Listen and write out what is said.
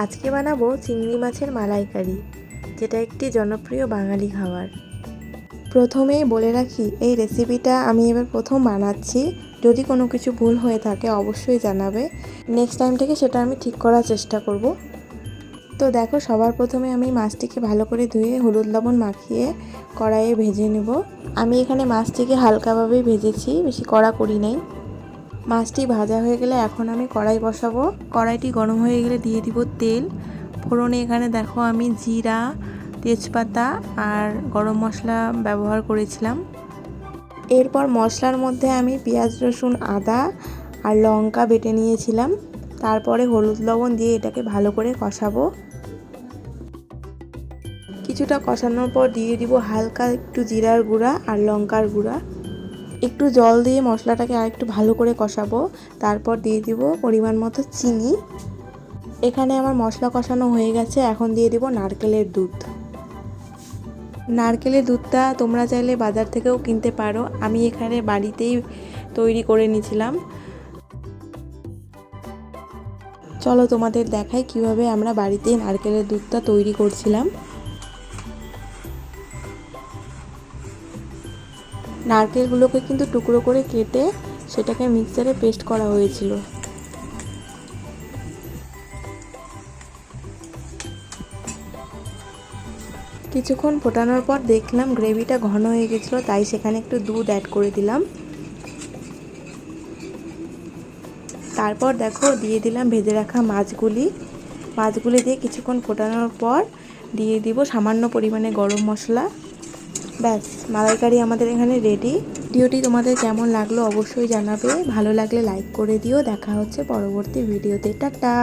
আজকে বানাবো চিংড়ি মাছের মালাইকারি, যেটা একটি জনপ্রিয় বাঙালি খাবার। প্রথমেই বলে রাখি, এই রেসিপিটা আমি এবার প্রথম বানাচ্ছি। যদি কোনো কিছু ভুল হয়ে থাকে অবশ্যই জানাবে, নেক্সট টাইম থেকে সেটা আমি ঠিক করার চেষ্টা করব। তো দেখো, সবার প্রথমে আমি মাছটিকে ভালো করে ধুয়ে হলুদ লবণ মাখিয়ে কড়াইয়ে ভেজে নেব। আমি এখানে মাছটিকে হালকাভাবেই ভেজেছি, বেশি কড়া করি নাই। মাছটি ভাজা হয়ে গেলে এখন আমি কড়াই বসাবো। কড়াইটি গরম হয়ে গেলে দিয়ে দিব তেল। ফোড়নে এখানে দেখো আমি জিরা, তেজপাতা আর গরম মশলা ব্যবহার করেছিলাম। এরপর মশলার মধ্যে আমি পেঁয়াজ, রসুন, আদা আর লঙ্কা বেটে নিয়েছিলাম। তারপরে হলুদ লবণ দিয়ে এটাকে ভালো করে কষাবো। কিছুটা কষানোর পর দিয়ে দিব হালকা একটু জিরার গুঁড়া আর লঙ্কার গুঁড়া। একটু জল দিয়ে মশলাটাকে আরেকটু ভালো করে কষাবো। তারপর দিয়ে দিব পরিমাণ মতো চিনি। এখানে আমার মশলা কষানো হয়ে গেছে, এখন দিয়ে দিব নারকেলের দুধ। নারকেলের দুধটা তোমরা চাইলে বাজার থেকেও কিনতে পারো, আমি এখানে বাড়িতেই তৈরি করে নিয়েছিলাম। চলো তোমাদের দেখাই কিভাবে আমরা বাড়িতেই নারকেলের দুধটা তৈরি করছিলাম। নারকেলগুলোকে কিন্তু টুকরো করে কেটে সেটাকে মিক্সারে পেস্ট করা হয়েছিল। কিছুক্ষণ ফোটানোর পর দেখলাম গ্রেভিটা ঘন হয়ে গেছিলো, তাই সেখানে একটু দুধ অ্যাড করে দিলাম। তারপর দেখো দিয়ে দিলাম ভেজে রাখা মাছগুলি দিয়ে কিছুক্ষণ ফোটানোর পর দিয়ে দিব সামান্য পরিমাণে গরম মশলা। ব্যাস, মালাইকারি আমাদের এখানে রেডি। ভিডিওটি তোমাদের কেমন লাগলো অবশ্যই জানাবে, ভালো লাগলে লাইক করে দিও। দেখা হচ্ছে পরবর্তী ভিডিওতে। টাটা।